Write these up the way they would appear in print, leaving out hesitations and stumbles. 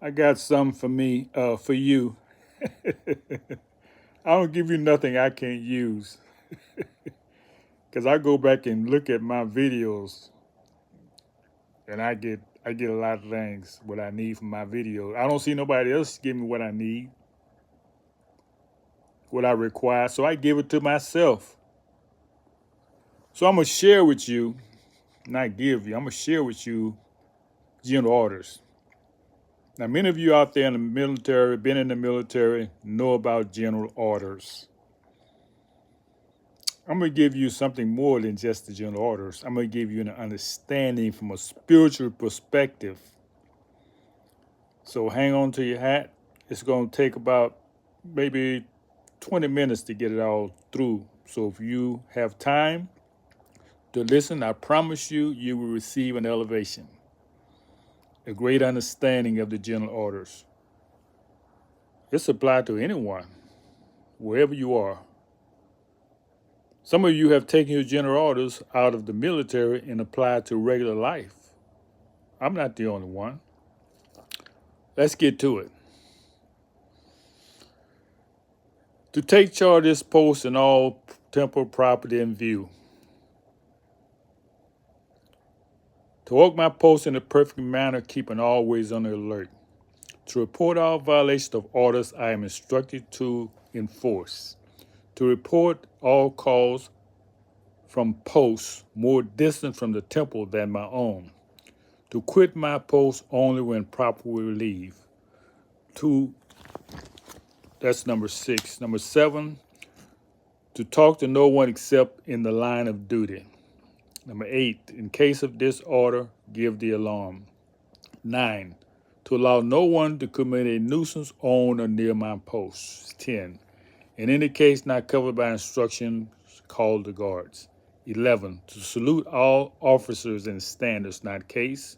I got some for me, for you. I don't give you nothing I can't use. Cause I go back and look at my videos, and I get a lot of things what I need from my videos. I don't see nobody else give me what I need, what I require, so I give it to myself. So I'm gonna share with you, not give you. I'm gonna share with you general orders. Now, many of you out there in the military, been in the military, know about general orders. I'm going to give you something more than just the general orders. I'm going to give you an understanding from a spiritual perspective. So hang on to your hat. It's going to take about maybe 20 minutes to get it all through. So if you have time to listen, I promise you, you will receive an elevation, a great understanding of the general orders. It's applied to anyone, wherever you are. Some of you have taken your general orders out of the military and applied to regular life. I'm not the only one. Let's get to it. To take charge of this post and all temporal property in view. To work my post in a perfect manner, keeping always on the alert. To report all violations of orders I am instructed to enforce. To report all calls from posts more distant from the temple than my own. To quit my post only when properly relieved. That's number 6. Number 7, to talk to no one except in the line of duty. Number 8, in case of disorder, give the alarm. 9, to allow no one to commit a nuisance on or near my post. 10, in any case not covered by instructions, call the guards. 11, to salute all officers in standards, not case.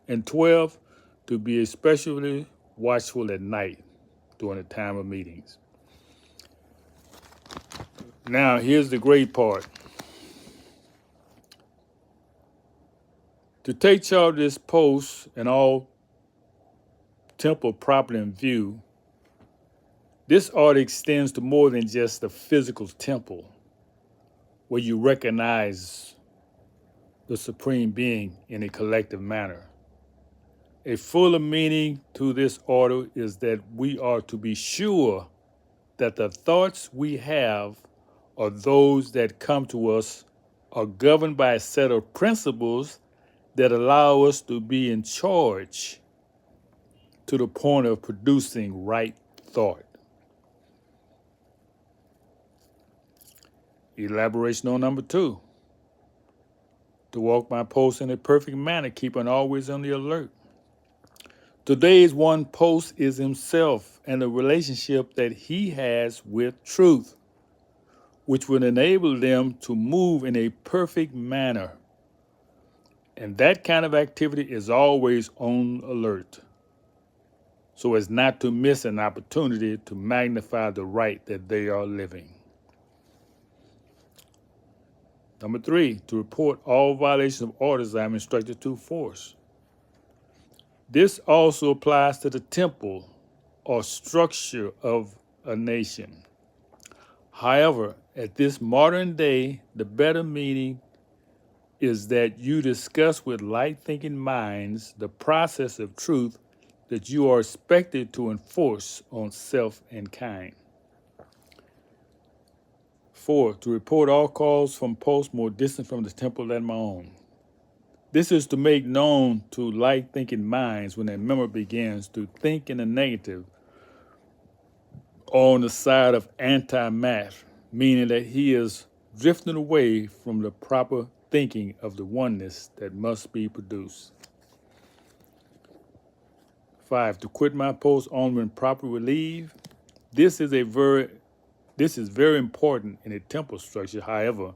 And 12, to be especially watchful at night during the time of meetings. Now, here's the great part. To take charge of this post and all temple property in view, this order extends to more than just the physical temple, where you recognize the Supreme Being in a collective manner. A fuller meaning to this order is that we are to be sure that the thoughts we have or those that come to us are governed by a set of principles that allow us to be in charge to the point of producing right thought. Elaboration on number 2. To walk my post in a perfect manner, keeping always on the alert. Today's one post is himself and the relationship that he has with truth, which will enable them to move in a perfect manner. And that kind of activity is always on alert, so as not to miss an opportunity to magnify the right that they are living. Number 3, to report all violations of orders I am instructed to enforce. This also applies to the temple or structure of a nation. However, at this modern day, the better meaning is that you discuss with light-thinking minds the process of truth that you are expected to enforce on self and kind. 4, to report all calls from posts more distant from the temple than my own. This is to make known to light-thinking minds when a member begins to think in the negative or on the side of anti-math, meaning that he is drifting away from the proper thinking of the oneness that must be produced. 5, to quit my post only when properly relieved. This is very important in a temple structure. However,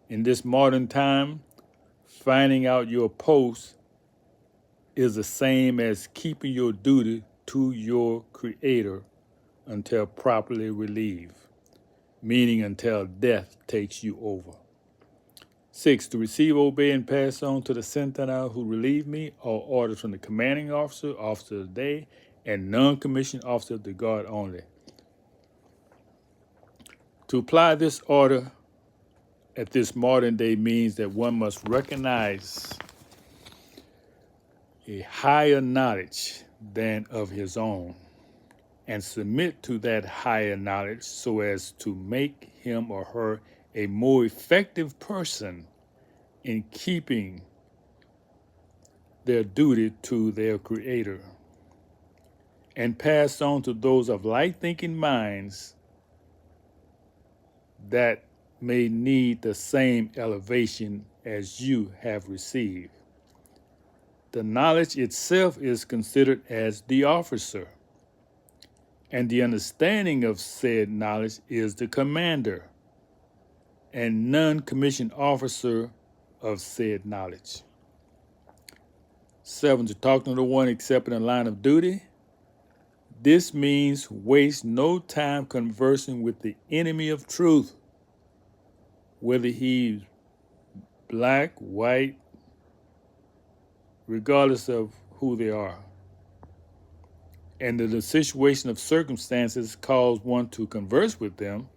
in this modern time, finding out your post is the same as keeping your duty to your Creator until properly relieved, meaning until death takes you over. 6, to receive, obey, and pass on to the sentinel who relieved me all orders from the commanding officer, officer of the day, and non-commissioned officers of the Guard only. To apply this order at this modern day means that one must recognize a higher knowledge than of his own and submit to that higher knowledge so as to make him or her a more effective person in keeping their duty to their Creator, and pass on to those of light-thinking minds that may need the same elevation as you have received. The knowledge itself is considered as the officer, and the understanding of said knowledge is the commander and non-commissioned officer of said knowledge. 7, to talk to the one accepting a line of duty. This means waste no time conversing with the enemy of truth, whether he's black, white, regardless of who they are. And if the situation of circumstances cause one to converse with them,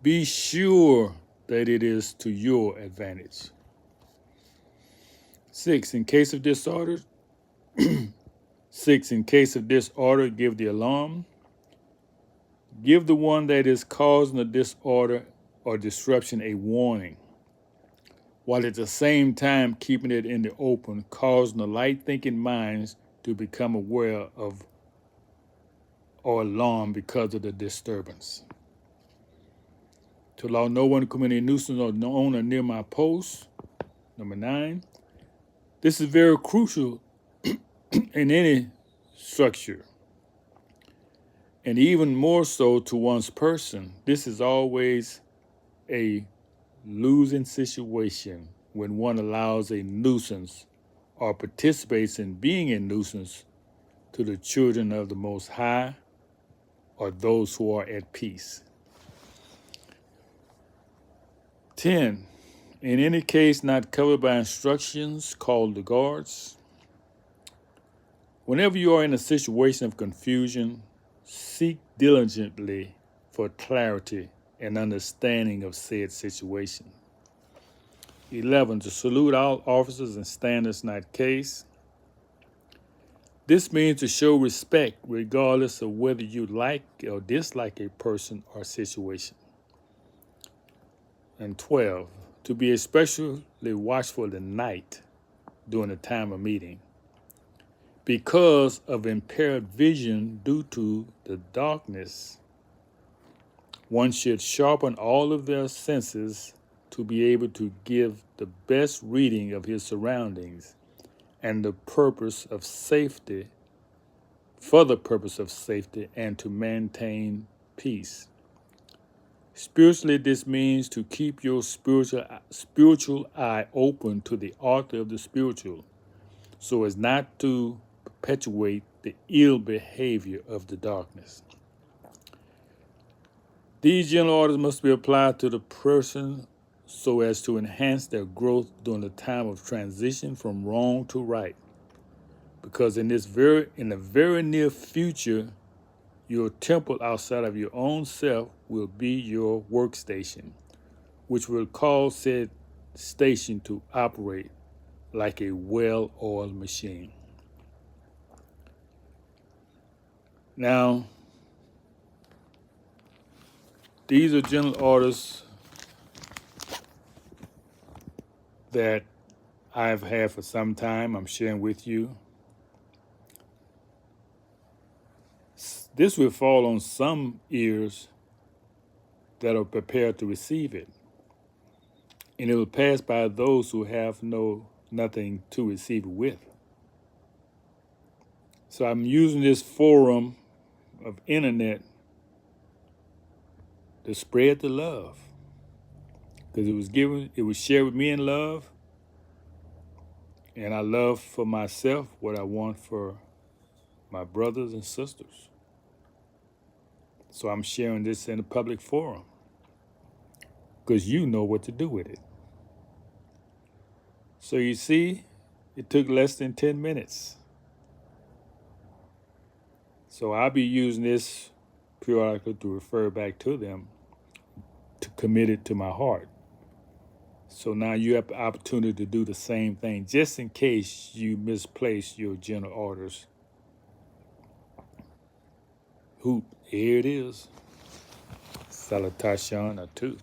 be sure that it is to your advantage. 6, in case of disorder, give the alarm. Give the one that is causing the disorder or disruption a warning, while at the same time keeping it in the open, causing the light-thinking minds to become aware of or alarmed because of the disturbance. To allow no one to commit a nuisance or on or near my post. Number 9, this is very crucial in any structure, and even more so to one's person. This is always a losing situation when one allows a nuisance or participates in being a nuisance to the children of the Most High or those who are at peace. 10, in any case not covered by instructions, call the guards. Whenever you are in a situation of confusion, seek diligently for clarity and understanding of said situation. 11, to salute all officers and standards not case. This means to show respect regardless of whether you like or dislike a person or situation. And 12, to be especially watchful at night during the time of meeting, because of impaired vision due to the darkness. One should sharpen all of their senses to be able to give the best reading of his surroundings and the purpose of safety, for the purpose of safety and to maintain peace. Spiritually, this means to keep your spiritual eye open to the author of the spiritual, so as not to perpetuate the ill behavior of the darkness. These general orders must be applied to the person so as to enhance their growth during the time of transition from wrong to right. Because in the very near future, your temple outside of your own self will be your workstation, which will cause said station to operate like a well-oiled machine. Now, these are general orders that I've had for some time. I'm sharing with you. This will fall on some ears that are prepared to receive it, and it will pass by those who have nothing to receive it with. So I'm using this forum of internet to spread the love, because it was shared with me in love, and I love for myself what I want for my brothers and sisters. So I'm sharing this in a public forum, because you know what to do with it. So you see, it took less than 10 minutes. So I'll be using this periodically to refer back to them, to commit it to my heart. So now you have the opportunity to do the same thing, just in case you misplace your general orders. Hoop, here it is. Salutation or two.